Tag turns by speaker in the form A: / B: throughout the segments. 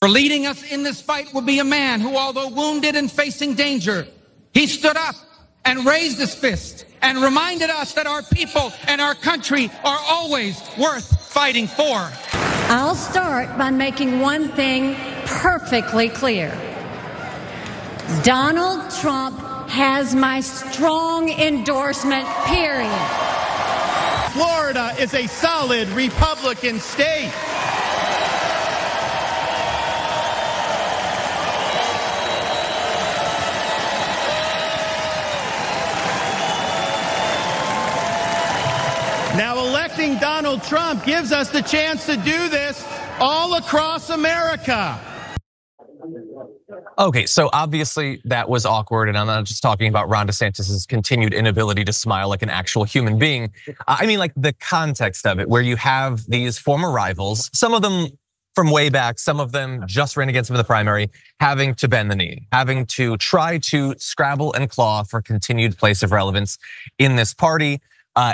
A: For leading us in this fight will be a man who, although wounded and facing danger, he stood up and raised his fist and reminded us that our people and our country are always worth fighting for.
B: I'll start by making one thing perfectly clear. Donald Trump has my strong endorsement, period.
C: Florida is a solid Republican state. Now, electing Donald Trump gives us the chance to do this all across America.
D: Okay, so obviously that was awkward, and I'm not just talking about Ron DeSantis' continued inability to smile like an actual human being. I mean, like the context of it, where you have these former rivals, some of them from way back, some of them just ran against him in the primary, having to bend the knee, having to try to scrabble and claw for continued place of relevance in this party.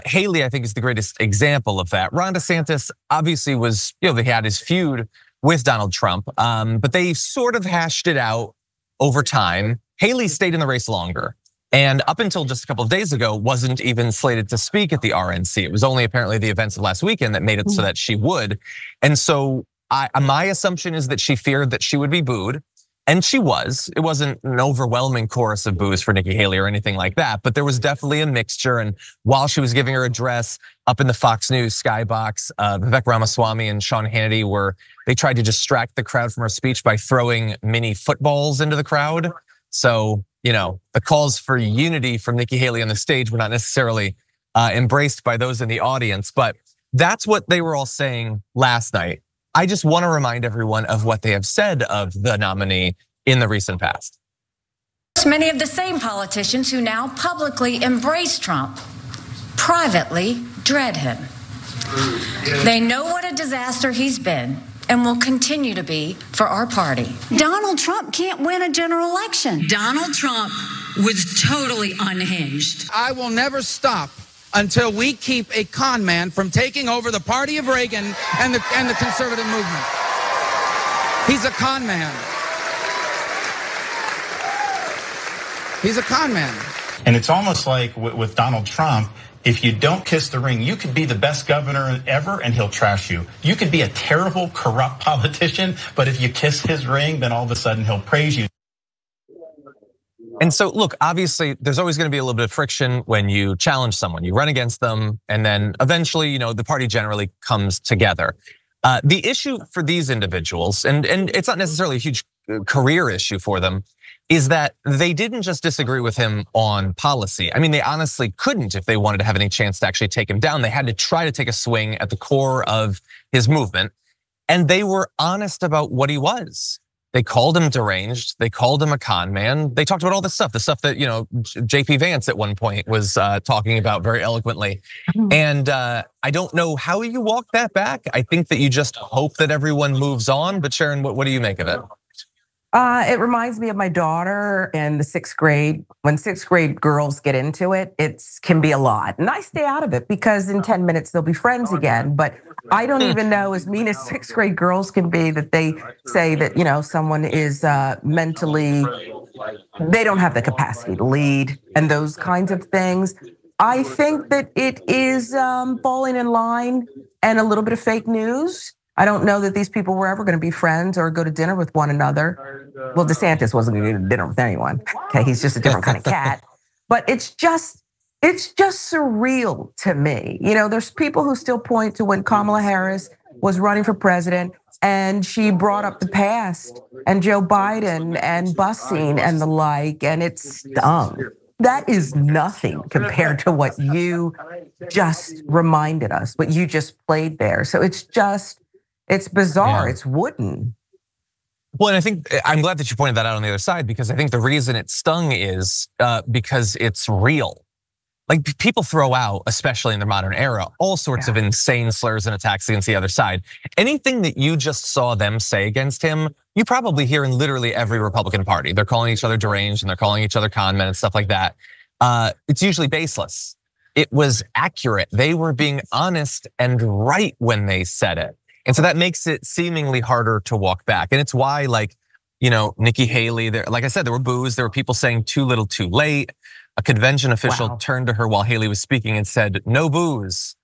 D: Haley, I think, is the greatest example of that. Ron DeSantis obviously was, they had his feud with Donald Trump, but they sort of hashed it out over time. Haley stayed in the race longer, and up until just a couple of days ago, wasn't even slated to speak at the RNC. It was only apparently the events of last weekend that made it so that she would. And so my assumption is that she feared that she would be booed. And she was. It wasn't an overwhelming chorus of boos for Nikki Haley or anything like that, but there was definitely a mixture. And while she was giving her address up in the Fox News skybox, Vivek Ramaswamy and Sean Hannity they tried to distract the crowd from her speech by throwing mini footballs into the crowd. So, the calls for unity from Nikki Haley on the stage were not necessarily embraced by those in the audience, but that's what they were all saying last night. I just want to remind everyone of what they have said of the nominee in the recent past.
B: Many of the same politicians who now publicly embrace Trump privately dread him. They know what a disaster he's been and will continue to be for our party. Donald Trump can't win a general election.
E: Donald Trump was totally unhinged.
A: I will never stop until we keep a con man from taking over the party of Reagan and the conservative movement. He's a con man. He's a con man.
F: And it's almost like with Donald Trump, if you don't kiss the ring, you could be the best governor ever and he'll trash you. You could be a terrible, corrupt politician, but if you kiss his ring, then all of a sudden he'll praise you.
D: And so, look, obviously, there's always going to be a little bit of friction when you challenge someone. You run against them, and then eventually, the party generally comes together. The issue for these individuals, and it's not necessarily a huge career issue for them, is that they didn't just disagree with him on policy. I mean, they honestly couldn't if they wanted to have any chance to actually take him down. They had to try to take a swing at the core of his movement, and they were honest about what he was. They called him deranged. They called him a con man. They talked about all this stuff, the stuff that, JP Vance at one point was talking about very eloquently. And I don't know how you walk that back. I think that you just hope that everyone moves on. But Sharon, what do you make of it?
G: It reminds me of my daughter in the 6th grade. When 6th grade girls get into it, it can be a lot. And I stay out of it because in 10 minutes they'll be friends again. But I don't even know, as mean as 6th grade girls can be, that they say that, someone is mentally, they don't have the capacity to lead and those kinds of things. I think that it is falling in line and a little bit of fake news. I don't know that these people were ever going to be friends or go to dinner with one another. Well, DeSantis wasn't going to go to dinner with anyone. Okay, he's just a different kind of cat. But it's just surreal to me. There's people who still point to when Kamala Harris was running for president and she brought up the past and Joe Biden and busing and the like, and it's dumb. That is nothing compared to what you just reminded us, what you just played there. So it's bizarre. Yeah. It's wooden.
D: Well, and I think I'm glad that you pointed that out on the other side, because I think the reason it stung is because it's real. Like, people throw out, especially in the modern era, all sorts of insane slurs and attacks against the other side. Anything that you just saw them say against him, you probably hear in literally every Republican party. They're calling each other deranged and they're calling each other con men and stuff like that. It's usually baseless. It was accurate. They were being honest and right when they said it. And so that makes it seemingly harder to walk back. And it's why, like, Nikki Haley, like I said, there were boos. There were people saying too little, too late. A convention official turned to her while Haley was speaking and said, "No boos."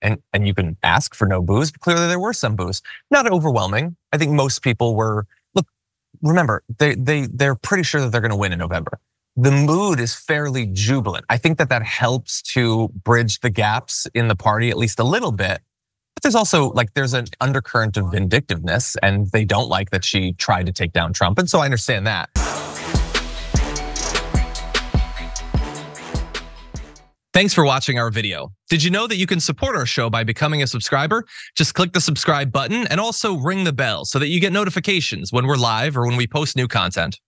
D: And you can ask for no boos, but clearly there were some boos. Not overwhelming. I think most people were, look, remember, they're pretty sure that they're gonna win in November. The mood is fairly jubilant. I think that helps to bridge the gaps in the party at least a little bit. But there's also, like, there's an undercurrent of vindictiveness, and they don't like that she tried to take down Trump. And so I understand that. Thanks for watching our video. Did you know that you can support our show by becoming a subscriber? Just click the subscribe button and also ring the bell so that you get notifications when we're live or when we post new content.